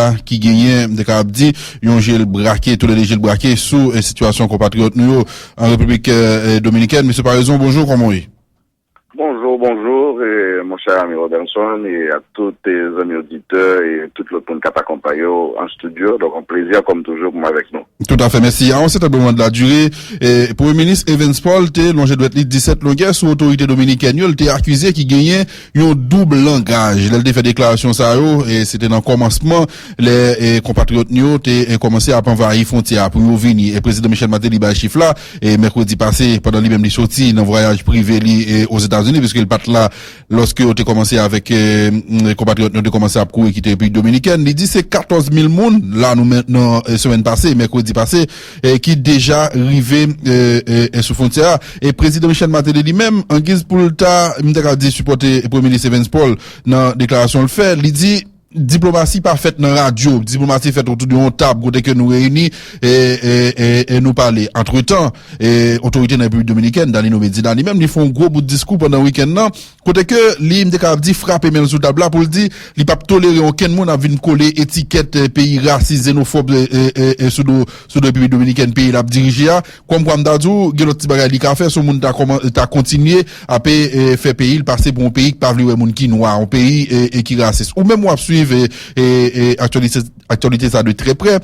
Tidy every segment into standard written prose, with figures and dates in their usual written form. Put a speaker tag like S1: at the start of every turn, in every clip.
S1: frontière qui gagnait des Carabdi, yon gel braqué, tous les gels braqués sous situation compatriotes nous en République dominicaine. Monsieur Paraison, bonjour, comment est?
S2: Bonjour, et mon cher ami Robinson, et à tous tes amis auditeurs et tout le monde qui t'accompagne en studio. Donc, un plaisir, comme toujours, pour avec nous.
S1: Tout à fait, merci. Alors, c'est un moment de la durée. Et pour le ministre Evans Paul, t'es longé doit être 17 longueurs sous autorité dominicaine. Il t'est accusé qui gagnait un double langage. Il a fait déclaration ça, et c'était dans le commencement, les compatriotes nous t'es commencé à envahir frontière pour nous venir. Et président Michel Matéli, bah, chiffre là, et mercredi passé, pendant lui-même, il sorti dans un voyage privé, aux États-Unis, puisque il part là, lorsque on a commencé avec, les compatriotes nous ont commencé à courir quitter le pays dominicain. Il dit c'est 14 000 monde, là, nous maintenant, semaine passée, mercredi passé, qui déjà arrivé, sous frontière. Et président Michel Matéli lui-même, en guise pour le tas, il dit supporter le premier ministre Evans Paul, dans la déclaration le fait, il dit, diplomatie pas faite dans la radio, diplomatie faite autour d'une table, côté que nous réunis et nous parler. Entre temps, autorité dans la République dominicaine, Danilo Medina, lui-même, ils font un gros bout de discours pendant le week-end, là, côté que, dit frapper même sous table là, pour le dire, il pas tolérer aucun monde à venir coller étiquette pays raciste, xénophobe, sous la République dominicaine, pays là, dirigé, comme d'adou, il y a l'autre petit bagage qui a fait, ce monde t'a continué à faire pays, passer pour un pays qui parle de monde qui noir, un pays, qui raciste. Ou même moi, suivre, et actualité ça de très près.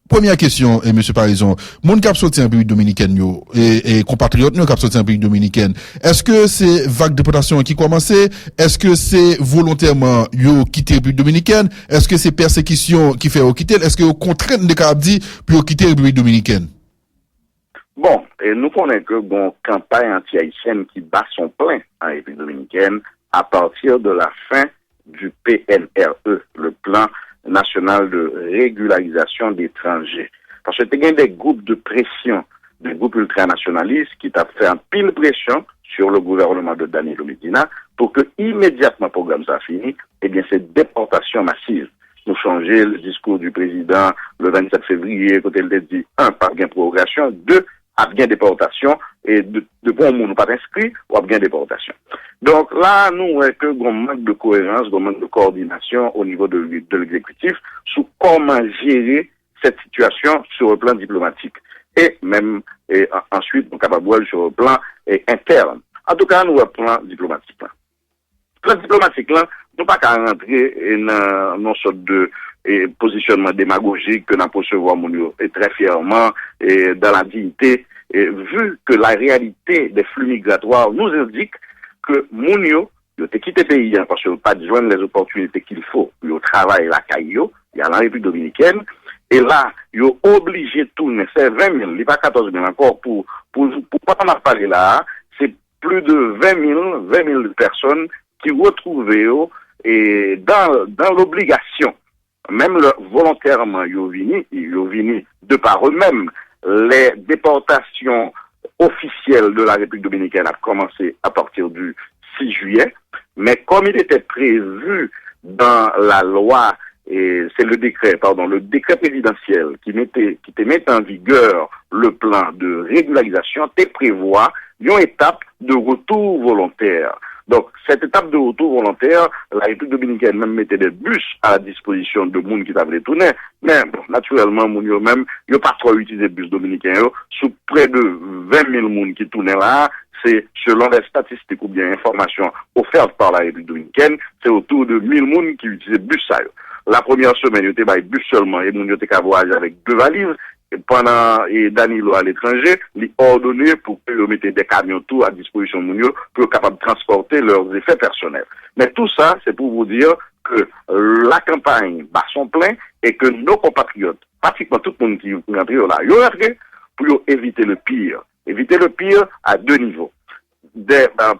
S1: Première question, monsieur Paraison, moun k'ap sorti en République dominicaine yo, et compatriotes nous k'ap sorti en République dominicaine, est-ce que c'est vague de déportation qui commençait? Est-ce que c'est volontairement yo quitter la République dominicaine? Est-ce que c'est persécution qui fait quitter? Est-ce que vous contraignez des Carabdi pour quitter la République dominicaine?
S2: Bon, et nous connaissons que bon campagne anti-haïtienne qui bat son plein en République dominicaine à partir de la fin du PNRE, le plan national de régularisation d'étrangers. Parce que tu as des groupes de pression, des groupes ultranationalistes qui t'ont fait un pile pression sur le gouvernement de Danilo Medina pour que immédiatement le programme soit fini, eh bien c'est déportation massive. Nous changer le discours du président le 27 février, quand il a dit, 1, par gain prorogation, 2, à bien déportation, et de bon monde pas inscrit, ou à bien déportation. Donc là, nous, que un manque de cohérence, un manque de coordination au niveau de l'exécutif sur comment gérer cette situation sur le plan diplomatique. Et même, ensuite, nous capables sur le plan interne. En tout cas, nous, le plan diplomatique là. Le plan diplomatique là, nous pas qu'à rentrer dans une sorte de positionnement démagogique que nous recevons et très fièrement et dans la dignité, et vu que la réalité des flux migratoires nous indique que Mounio, il a quitté le pays parce qu'il n'a pas joindre les opportunités qu'il faut. Il travaille la Caillou, il y a la République dominicaine, et là, il est obligé de tourner, c'est 20 000, il n'est pas 14 000 encore, pour pas en parler là, c'est plus de 20 000 personnes qui retrouvent et dans l'obligation, même volontairement, ils ont venu de par eux-mêmes. Les déportations officielles de la République dominicaine a commencé à partir du 6 juillet, mais comme il était prévu dans la loi, et c'est le décret présidentiel qui mettait en vigueur le plan de régularisation, prévoit une étape de retour volontaire. Donc, cette étape de retour volontaire, la République dominicaine même mettait des bus à la disposition de monde qui t'avaient tourné. Mais, bon, naturellement, moun yo même, yo pas trop utilisé bus dominicains, sous près de 20 000 moun qui tournaient là, c'est, selon les statistiques ou bien informations offertes par la République dominicaine, c'est autour de 1000 moun qui utilisaient bus ça, yo. La première semaine, yo te bay bus seulement, et moun yo te ka voyager avec 2 valises. Et pendant Danilo à l'étranger, il ordonné pour que vous mettez des camions tout à disposition de Mounio pour être capable de transporter leurs effets personnels. Mais tout ça, c'est pour vous dire que la campagne bat son plein et que nos compatriotes, pratiquement tout le monde qui rentre là, ils ont rentré pour éviter le pire. Éviter le pire à 2 niveaux.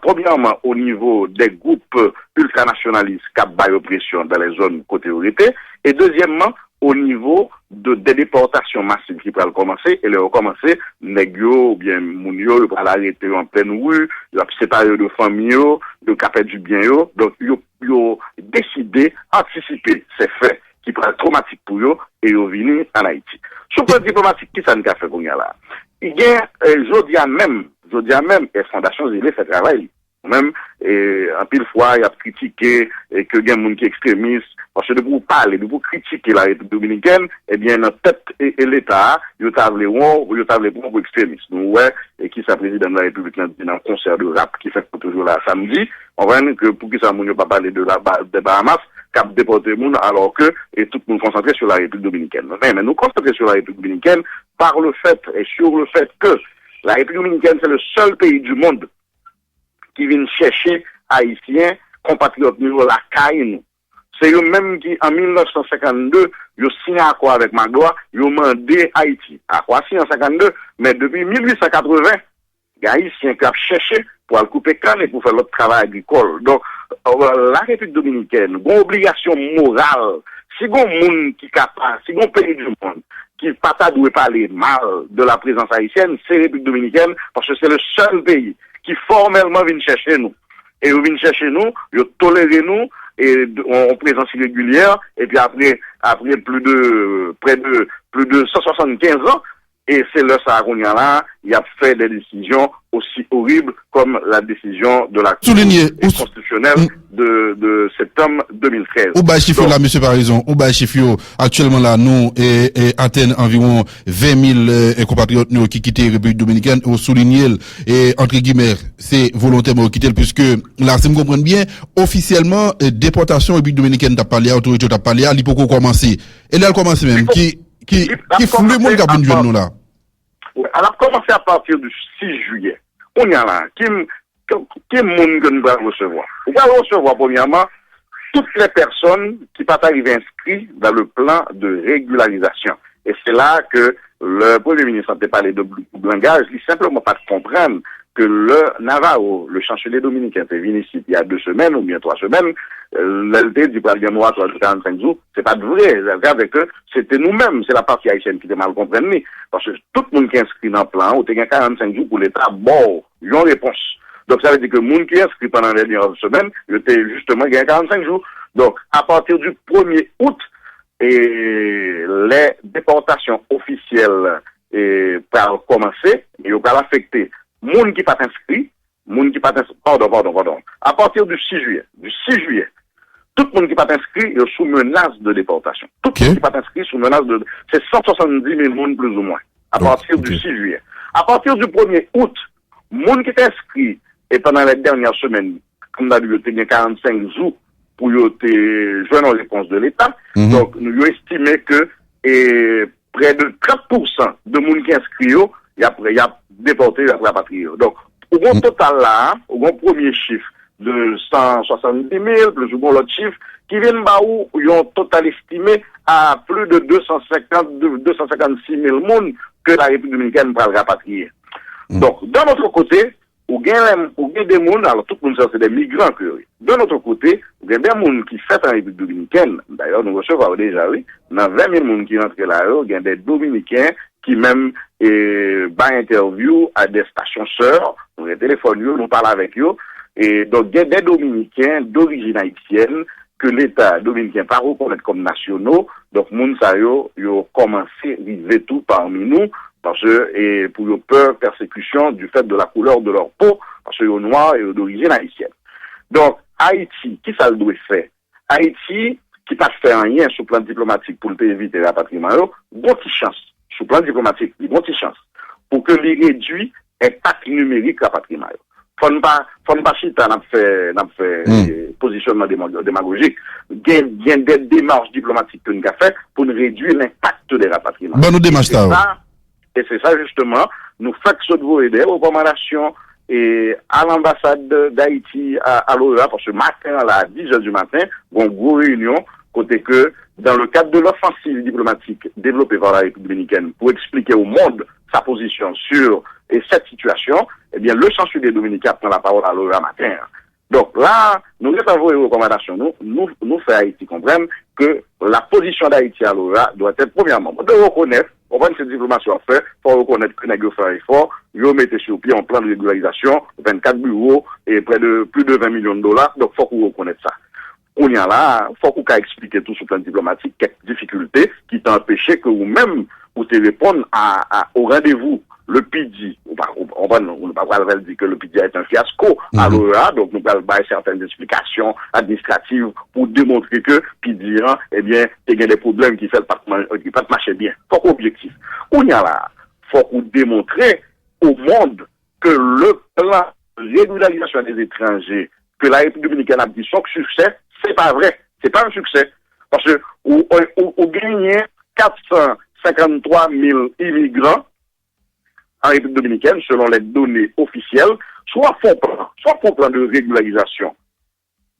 S2: Premièrement, au niveau des groupes ultranationalistes qui ont oppression dans les zones côté orité, et deuxièmement, au niveau des déportations massives qui peuvent commencer, et les recommencer, négio, ou bien mounio, ils peuvent l'arrêter en pleine rue, ils peuvent séparer de famille, de capter du bien, donc ils ont décidé d'anticiper ces faits qui peuvent être traumatiques pour eux, et ils ont venu en Haïti. Sur le plan diplomatique, qui ça nous a fait qu'on y a là? Il y a, je dis à même, et Fondation Zélé fait travail. Même, en pile fois, il a critiqué et que il y a des gens qui extrémistes. Parce que de vous parler, de vous critiquer la République dominicaine, eh bien, dans tête et l'État, ils tablent pour extrémistes. Nous, ouais, et qui s'est président de la République dans un concert de rap qui fait toujours là samedi, on voit que pour qui ça, on ne pas parler de des Bahamas, cap déporter monde, alors que, et tout le monde concentré sur la République dominicaine. Mais nous concentrer sur la République dominicaine par le fait, et sur le fait que la République dominicaine, c'est le seul pays du monde qui vient chercher Haïtiens, compatriotes, nous, la caille, nous. C'est eux-mêmes qui, en 1952, ils ont signé un accord avec Magloire, ils ont demandé Haïti. Accord signé en 52, mais depuis 1880, les Haïtiens qui ont cherché pour couper canne et pour faire l'autre travail agricole. Donc, la République dominicaine, a une obligation morale. Si un monde qui est capable, si un pays du monde qui pas doit parler mal de la présence haïtienne, c'est la République dominicaine, parce que c'est le seul pays qui formellement vient chercher nous. Et ils viennent chercher nous, ils tolèrent nous, et en présence irrégulière, et puis après plus de 175 ans, et c'est là ça qu'on y a là, il a fait des décisions aussi horribles comme la décision de la Cour constitutionnelle de septembre 2013.
S1: Ou bah chiffre là, monsieur Parison, ou bah chiffre actuellement là, nous et atteignent environ 20 000 compatriotes nous qui quittent la République dominicaine, au souligner et entre guillemets, c'est volontairement quitter puisque là, si vous comprenez bien, officiellement déportation République dominicaine t'a parlé, autorité t'a parlé, il peut commencer. Et là, elle commence même qui fout le monde qui a besoin de nous là.
S2: Elle a commencé à partir du 6 juillet. On y a là, qui monde que nous allons recevoir? Nous allons recevoir, premièrement, toutes les personnes qui pas arriver inscrites dans le plan de régularisation. Et c'est là que le Premier ministre a parlé de langage, il simplement pas comprendre que le Navarro, le chancelier dominicain, est venu ici il y a 2 semaines ou bien 3 semaines, l'LT du président noir, 45 jours, c'est pas de vrai. Avec eux, c'était nous-mêmes, c'est la partie haïtienne qui était mal comprenue. Parce que tout le monde qui est inscrit dans le plan, ou t'es 45 jours pour l'État, bon, ils ont réponse. Donc ça veut dire que le monde qui est inscrit pendant les dernières semaines, il était justement gagné 45 jours. Donc, à partir du 1er août, et les déportations officielles par commencer, et au cas affecté, monde qui pas inscrit, pardon. À partir du 6 juillet, tout le monde qui pas inscrit est sous menace de déportation. Tout le monde qui pas inscrit sous menace de, c'est 170 000 monde plus ou moins. À partir du 6 juillet. À partir du 1er août, monde qui est inscrit, et pendant les dernières semaines, comme d'habitude, il y a 45 jours pour jouer en réponse de l'État. Donc, nous avons estimé que, près de 30% de monde qui est inscrit, il y a déporté la patrie. Donc, au grand total là, au grand premier chiffre de 170 000, plus ou moins l'autre chiffre, qui viennent où ils ont total estimé à plus de 256 000 personnes que la République dominicaine va rapatrier. Donc, d'un autre côté, ou gain des gens, alors tout le monde sait c'est des migrants que de notre côté, il y a des gens qui fait en République dominicaine, d'ailleurs nous recevons déjà, oui, dans 20 000 personnes qui rentrent là-haut, il y a des Dominicains qui même bat interview à des stations sœurs, nous téléphonons, nous parlons avec eux, et donc il y a des Dominicains d'origine haïtienne que l'État dominicain pas reconnaître comme nationaux, donc moun sa yo commencé à arriver tout parmi nous, parce que, et pour leur peur, persécution du fait de la couleur de leur peau, parce qu'ils sont noirs et d'origine haïtienne. Donc, Haïti, qui ça le doit faire? Haïti, qui pas fait rien sur le plan diplomatique pour éviter le rapatriement, bon petit chance, sur le plan diplomatique, bon petit chance, pour que les réduits impact numérique rapatriement. Faut ne pas chita n'a fait positionnement démagogique. Il y a des démarches diplomatiques que nous avons fait pour réduire l'impact des rapatriements.
S1: Bon, nous démarche
S2: et c'est ça, justement, nous faisons des recommandations et à l'ambassade d'Haïti à l'OEA, parce que matin, à 10h du matin, on a une grosse réunion, côté que, dans le cadre de l'offensive diplomatique développée par la République dominicaine pour expliquer au monde sa position sur cette situation, eh bien, le chancelier dominicain prend la parole à l'OEA matin. Donc là, nous avons une recommandation, nous fait Haïti comprendre que la position d'Haïti à l'OEA doit être premièrement de reconnaître, on va cette diplomatie à faire, pour reconnaître que nous fait un effort, nous mettons sur pied un plan de régularisation, 24 bureaux et plus de 20 millions de dollars, donc faut qu'on reconnaisse ça. On y a là, faut qu'on explique tout sur le plan diplomatique, quelques difficultés qui t'ont empêché que vous-même, vous te répondre au rendez-vous le PIDI, on ne va pas dire que le PIDI est un fiasco à l'OEA, donc nous allons faire certaines explications administratives pour démontrer que PIDI, eh bien, il y a des problèmes qui ne pas marcher bien. Faut qu'objectif. On y a là, faut qu'on démontre au monde que le plan de régularisation des étrangers que la République dominicaine a dit son succès, c'est pas vrai. C'est pas un succès. Parce que, on gagne 453 000 immigrants en République dominicaine, selon les données officielles, soit font plan de régularisation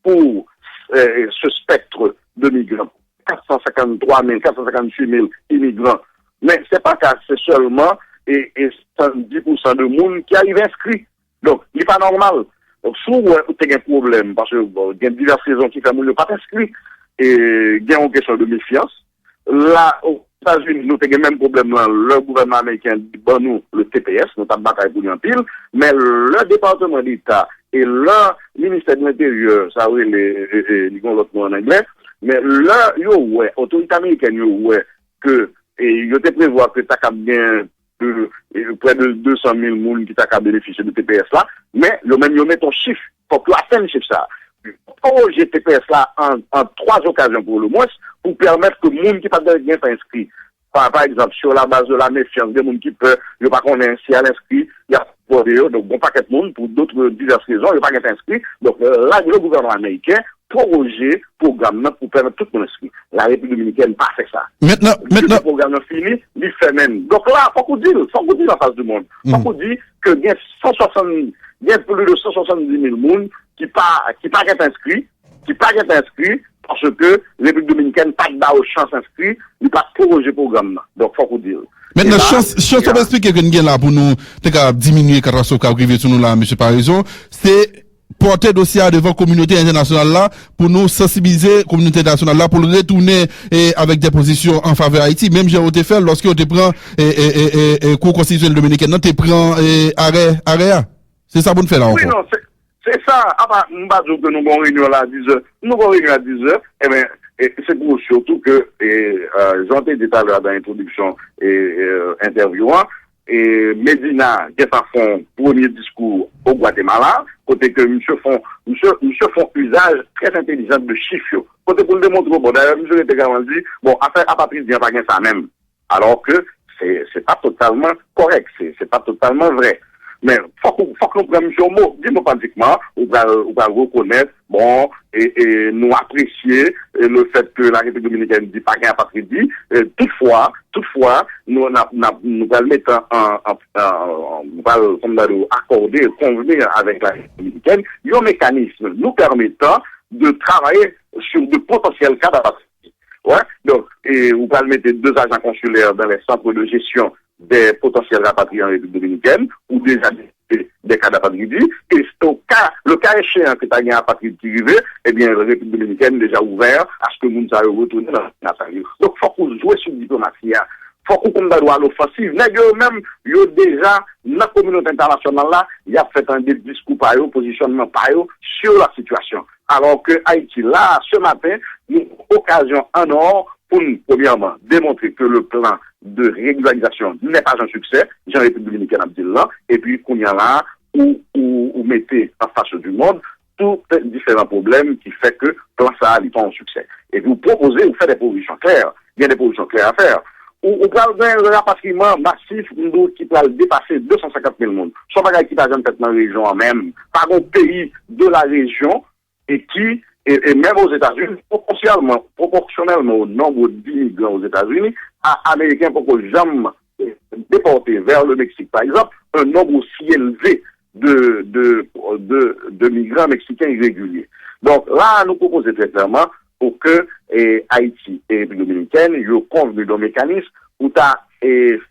S2: pour ce spectre de migrants. 453 000, 458 000 immigrants. Mais c'est pas car c'est seulement 70% de monde qui arrive inscrit. Donc, il n'est pas normal. Donc, si vous avez un problème, parce que il y a diverses raisons qui font que vous pas inscrit, et il y a une question de méfiance. Là, aux États-Unis, nous avons le même problème là. Le gouvernement américain dit, bon, nous, le TPS, nous avons bataille pour lui en pile, mais le département d'État et le ministère de l'Intérieur, ça oui, les l'autre mot en anglais, mais là, ouais, autorité américaine, ouais, que, et il était prévu que tu as bien près de 200 000 personnes qui t'a bénéficié de TPS là, mais le même, ils mettent un chiffre, faut que tu atteignes chiffre ça. Projet TPS là en 3 occasions pour le moins, pour permettre que les gens qui pas bien inscrit, par exemple, sur la base de la méfiance, des gens qui peuvent, ne pas connaître si à l'inscrit, il y a pour eux, donc bon paquet de monde, pour d'autres diverses raisons, il n'y a pas été inscrit. Donc là, le gouvernement américain, projet, programme pour permettre tout le monde inscrit. La République dominicaine pas fait ça.
S1: Maintenant.
S2: Le programme fini, il fait même. Donc là, faut qu'on dise en face du monde. Faut qu'on dise que il y a plus de 170 000 personnes qui pas été inscrits, parce que la République dominicaine pas de chance inscrit, il pas projet programme. Donc faut qu'on dise.
S1: Maintenant, chance on va expliquer que nous là pour nous diminuer catastrophe qui arrive sur nous là, monsieur Parison, c'est porter dossier devant la communauté internationale là pour nous sensibiliser la communauté internationale là pour le retourner avec des positions en faveur d'Haïti. Même j'ai été fait lorsque on te prend cour constitutionnelle dominicaine, on te prend arrêt. C'est ça pour nous faire là encore.
S2: Oui, non, c'est ça. Nous avons que nous avons réunion là à 10h. Nous avons réunion à 10h. Eh bien, c'est pour surtout que, j'en ai dit tout à l'heure dans l'introduction interviewant, et Medina, qui a fait son premier discours au Guatemala, côté que monsieur font usage très intelligent de chiffres. Côté pour le démontrer, bon, d'ailleurs, monsieur était quand même dit, bon, à partir de pas ça même. Alors que c'est pas totalement correct, c'est pas totalement vrai. Mais faut que nous prenions sur mot, diplomatiquement, on va reconnaître, bon, et nous apprécier le fait que la République dominicaine dit pas qu'un patrie. Toutefois, nous allons mettre nous allons accorder, convenir avec la République dominicaine, un mécanisme nous permettant de travailler sur de potentiels cas d'apatrie. Ouais, donc, vous allez mettre 2 agents consulaires dans les centres de gestion des potentiels rapatriés en République dominicaine ou déjà des cas d'apatride. Et le cas échéant que tu as gagné à partir de Rivé, eh bien, la République dominicaine est déjà ouvert à ce que nous allons retourner dans la nation. Donc, il faut qu'on joue sur la diplomatie. Faut qu'on doit à l'offensive. Même, yo déjà, dans la communauté internationale là, il a fait un discours par eux, positionnement par eux sur la situation. Alors que Haïti, là, ce matin, nous avons occasion en or pour nous, premièrement, démontrer que le plan de régularisation n'est pas un succès, j'ai République dominicaine à dire là, et puis qu'on y a là, où mettez en face du monde tous les différents problèmes qui fait que le plan ça n'est pas un succès. Et vous proposez, vous faites des propositions claires, il y a des propositions claires à faire. Ou parle d'un rapatriement massif qui peut dépasser 250 000 personnes. Soit pas qui va jamais fait dans la région même, par un pays de la région, et qui, et même aux États-Unis, proportionnellement au nombre d'immigrants aux États-Unis, Américains pour que jamais déporter vers le Mexique, par exemple, un nombre aussi élevé de migrants mexicains irréguliers. Donc là, nous proposons très clairement pour que Haïti et République dominicaine ils convenu d'un mécanisme pour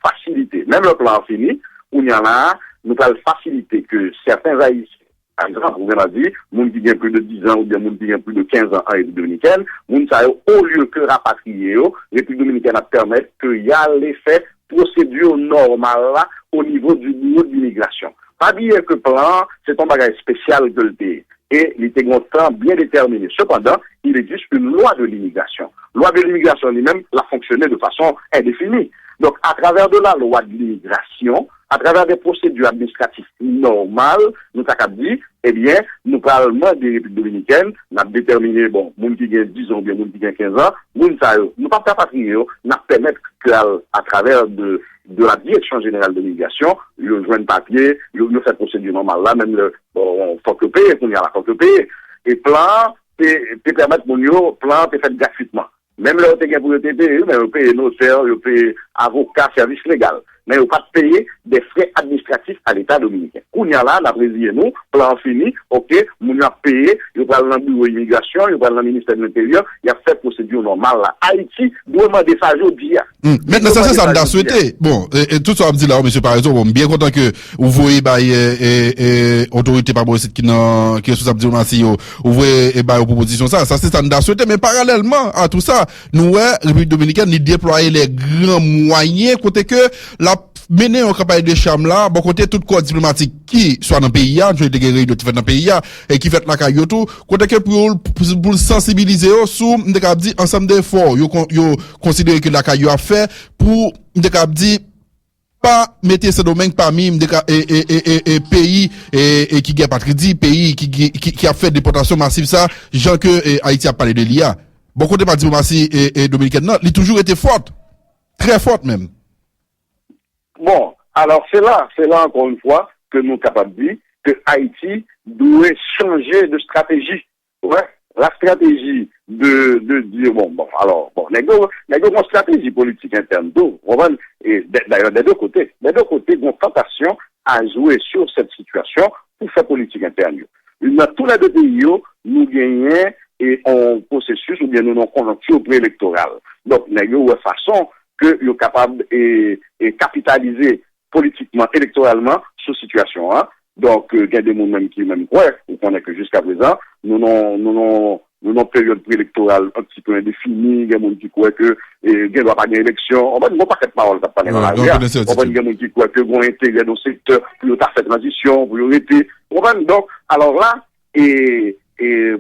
S2: faciliter, même le plan fini, où il y en a, nous allons faciliter que certains Haïtiens, par exemple, vous avez dit, moun qui gagne plus de 10 ans ou bien moun qui gagne plus de 15 ans en République dominicaine, moun ça au lieu que rapatrier, République dominicaine a permettre qu'il y a l'effet procédure normale là, au niveau du niveau de l'immigration. Pas dire que plan, c'est un bagage spécial de l'ET. Et il était un temps bien déterminé. Cependant, il existe une loi de l'immigration. Loi de l'immigration lui-même l'a fonctionné de façon indéfinie. Donc, à travers de la loi de l'immigration, à travers des procédures administratives normales, nous avons dit, eh bien, nous parlement des Républiques dominicaines, nous avons déterminé, bon, moun qui gagne 10 ans, bien, moun qui gagne 15 ans, moun ça, nous pas patrier, nous permettre que, à travers de la Direction Générale de l'Immigration, ils joignent papier, ils fait procédure normale là, même le, bon, faut que le payer, qu'on y a la faut que le payer. Et plan, te permettre mon yo, plan, te fait gratuitement. Même là, tu as pour le TPE, mais vous payez notaire, vous payez avocat, service légal. Mais vous pas payer des frais administratifs à l'État dominicain. Kounya là, la président nous, plan fini, ok, moun a payé, vous parlez dans le bureau d'immigration, vous parlez dans le ministère de l'Intérieur, il y a fait procédure normale là. Haïti doit demander ça aujourd'hui.
S1: Maintenant, ça me souhaité. Bon, et tout ça me dit là, monsieur Paraison, bon, bien content que vous voyez, autorité par rapport qui est sous sa diplomatie, vous voyez, proposition ça c'est ça me souhaité, mais parallèlement à tout ça, nous, République Dominicaine, nous déployer les grands moyens, côté que la mener une campagne de charme là, bon côté tout corps diplomatique qui soit dans le pays, je vais déguerrer de fait dans le pays, et qui fait la caillotou, côté que pour sensibiliser sur, m'dekab dit, ensemble d'efforts, yo considérer que la caillou a fait pour, m'dekab dit, pas mettre ce domaine parmi et pays et qui gagne pas crédit, pays qui a fait déportation massive ça, genre que Haïti a parlé de l'IA. Bon côté pas diplomatie et dominicaine, non, il a toujours été forte. Très forte même.
S2: Bon, alors c'est là encore une fois que nous sommes capables de dire que Haïti doit changer de stratégie. Ouais, la stratégie de dire bon, alors une stratégie politique interne d'eau, et d'ailleurs des deux côtés, une tentation à jouer sur cette situation pour faire politique interne. Dans tous les deux pays, nous gagnons et en processus ou bien nous en conjoncture préélectorale. Donc, il y a une façon que nous sommes capables de capitaliser politiquement, électoralement, sur cette situation. Hein. Donc, il y a des gens même qui même croient, ou qu'on est que jusqu'à présent, nous avons une période préélectorale un petit peu indéfinie, il y a des gens qui croient que il ne doit pas gagner élection. On va pas cette parole, ça pas dans la guerre. On va dire des gens qui croient que vont intégrer dans le secteur pour faire cette transition, pour arrêter. Donc, alors là, et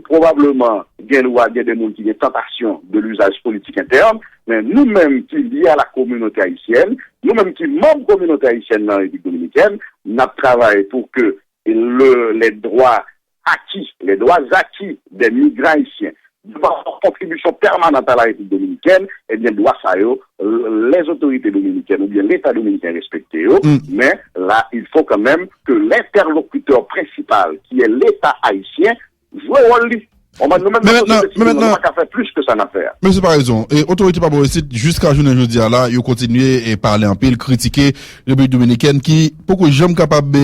S2: probablement, il y a des gens qui ont une tentation de l'usage politique interne, mais nous-mêmes qui liés à la communauté haïtienne, nous-mêmes qui membres de la communauté haïtienne dans la République dominicaine, nous travaillons pour que les droits acquis des migrants haïtiens, de contribution permanente à la République dominicaine, eh bien, doit ça, les autorités dominicaines ou bien l'État dominicain respecter, mais là, il faut quand même que l'interlocuteur principal, qui est l'État haïtien, joue au rôle. On va nous maintenant faire plus que ça n'a fait.
S1: Monsieur par raison, et autorité par jusqu'à journée jeudi là, ils continuent et parler en pile, critiquer la République dominicaine qui beaucoup jamais capable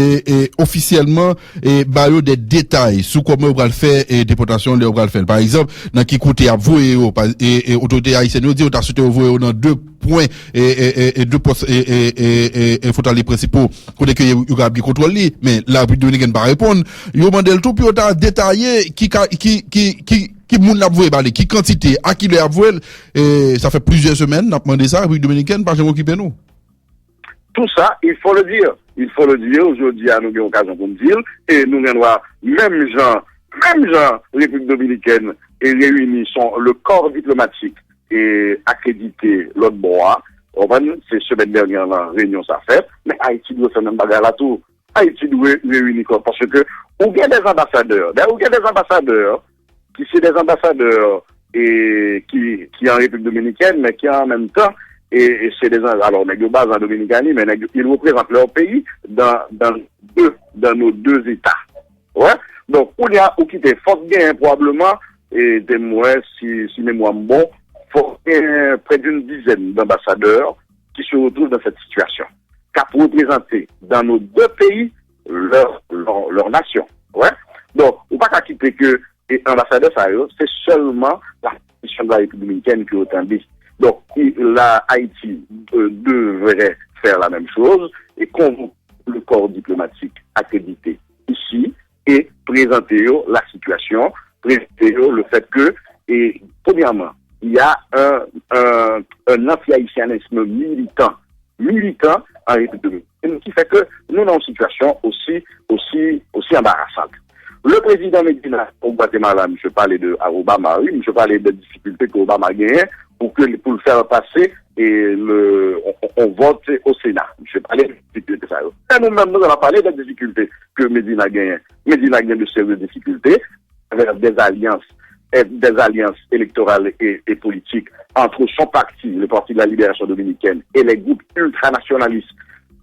S1: officiellement et bailler des détails sur comment on va le faire et déportation on va le faire. Par exemple, dans qui côté à vous et autorité haïtienne dit on t'a sauté vous dans deux points et deux postes et faut aller principaux côté que il y a bien contrôle mais la République dominicaine pas répondre. Yo mandel tout puis on t'a détaillé qui moun n'a voué balé, qui quantité, à qui le a voué, et ça fait plusieurs semaines, n'a demandé ça, République dominicaine, pas jamais occupé nous.
S2: Tout ça, il faut le dire. Il faut le dire, aujourd'hui, à nous avons occasion pour nous dire, et nous avons même gens, République dominicaine, et réunis le corps diplomatique, et accrédité l'autre bois. C'est semaine dernière, la réunion, ça fait, mais Haïti doit faire même bagarre là tout. Haïti doit réunir, parce que, ou bien des ambassadeurs, qui sont des ambassadeurs et qui en République dominicaine, mais qui en même temps, et c'est des alors, ils basent en Dominicanie, mais ils représentent leur pays dans nos deux États. Ouais. Donc, on y a, ou qui était fort bien, probablement, et des mois, si mémoire bon, près d'une dizaine d'ambassadeurs qui se retrouvent dans cette situation. Qu'à représenter dans nos deux pays leur nation. Ouais. Donc, on ne peut pas quitter que l'ambassadeur, c'est seulement la position de la République dominicaine qui est autant dit. Donc, la Haïti devrait faire la même chose et convoquer le corps diplomatique accrédité ici et présenter la situation, présenter le fait que, et premièrement, il y a un anti-haïtianisme militant en République dominicaine qui fait que nous sommes dans une situation aussi embarrassante. Le président Medina au Guatemala, je parlais de Obama, oui, je parlais des difficultés qu'Obama a gagnées pour le faire passer et on vote au Sénat. Je vais parler des difficultés, ça. Et nous-mêmes, nous allons parler des difficultés que Medina gagne. Medina gagne de sérieuses difficultés avec des alliances électorales et politiques entre son parti, le Parti de la Libération Dominicaine, et les groupes ultranationalistes,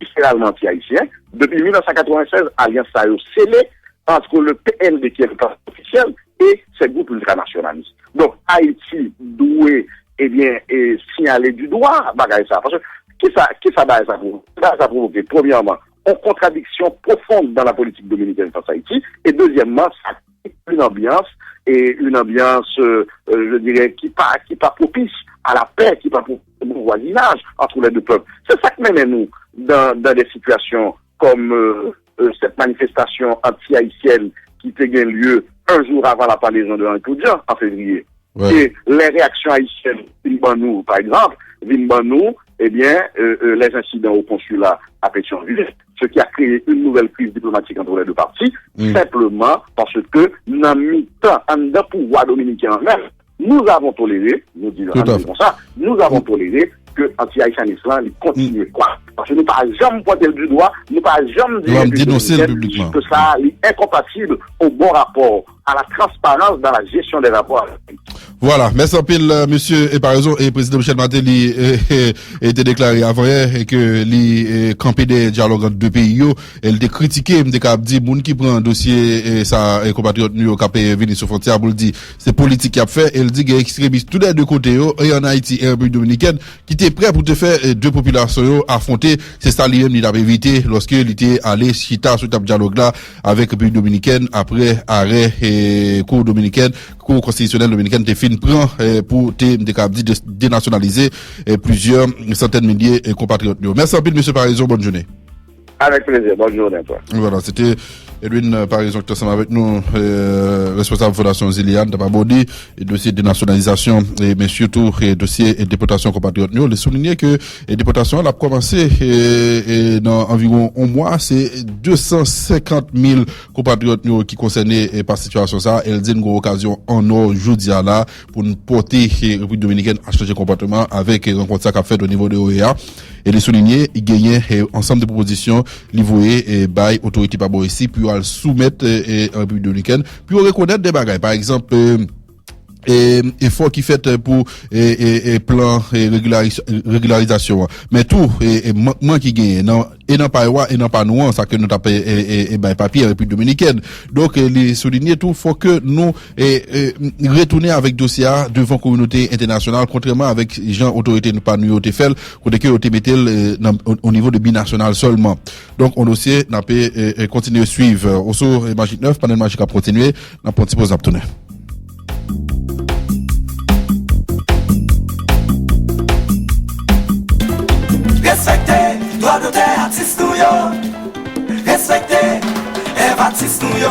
S2: littéralement anti-haïtiens. Depuis 1996, alliance a scellée entre le PND, qui est le parti officiel, et ces groupes ultranationalistes. Donc, Haïti doit, signaler du doigt, bagaille ça. Parce que, qui ça a provoqué? Premièrement, une contradiction profonde dans la politique dominicaine face à Haïti, et deuxièmement, ça crée une ambiance, je dirais, qui pas propice à la paix, qui pas propice au voisinage entre les deux peuples. C'est ça qui mène nous dans des situations comme cette manifestation anti-haïtienne qui a eu lieu un jour avant la pendaison de Henri Koudjan en février. Ouais. Et les réactions haïtiennes, Vimbanou, par exemple, les incidents au consulat à Pétionville, ce qui a créé une nouvelle crise diplomatique entre les deux parties, simplement parce que, dans le mi-temps, en d'un pouvoir dominicain même, nous avons toléré, nous disons comme ça, nous avons toléré que anti-haïtianisme continue quoi. Parce que nous ne pas jamais pointer du doigt, nous ne pas jamais dire que ça est incompatible au bon rapport, à la transparence dans la gestion des rapports.
S1: Voilà, merci un pile, monsieur, et par raison, et président Michel Martelly était déclaré avant hier, et que les campé des dialogues entre deux pays, elle était critiqué, m'était cap dit, moun qui prend un dossier, et ça, et compatriote nous, cap venir sur frontière, pour le dire, c'est politique qui a fait, elle dit qu'il y a extrémistes tous les deux côtés, et en Haïti, et en République dominicaine, qui était prêt pour te faire deux populations affronter, c'est ça lui-même, il avait évité, lorsqu'il était allé chita sur table dialogue là, avec République dominicaine, après arrêt, et cour dominicaine, cour constitutionnelle dominicaine, te fin prend pour te dénationaliser plusieurs centaines de milliers de compatriotes. Merci à vous, monsieur Paraison, bonne journée.
S2: Avec plaisir, bonne journée à toi.
S1: Voilà, c'était Edwin Paraison qui est ensemble avec nous, responsable de la Fondation Ziliane, d'abord abordé le dossier de dénationalisation, mais surtout le dossier de déportation compatriotes. Nous, le souligner que la déportation, elle a commencé dans environ un mois, c'est 250 000 compatriotes qui concernés par cette situation ça. Elle dit une occasion en aujourd'hui là pour nous porter la République dominicaine à changer comportement avec un rencontre qu'a fait au niveau de l'OEA. Et les souligner, il gagne ensemble de propositions livrées et by autorité par ici, puis à le soumettre en République dominicaine, puis on reconnaître des bagages. Par exemple, effort qui fait pour plan régularisation, mais tout manquement qui gagne non et non pas et non pas nous ça que nous tape papier en République dominicaine. Donc les souligner tout faut que nous retourner avec dossier devant communauté internationale, contrairement avec gens autorités nous pas nous au fait côté que au mettre au niveau de binational seulement. Donc on dossier n'a pas continuer suivre aussi Magic 9 panel Magic a continuer n'a pas pause abtourner.
S3: Respectez, droit de terre, artiste nous yo. Respectez, artiste nous yo.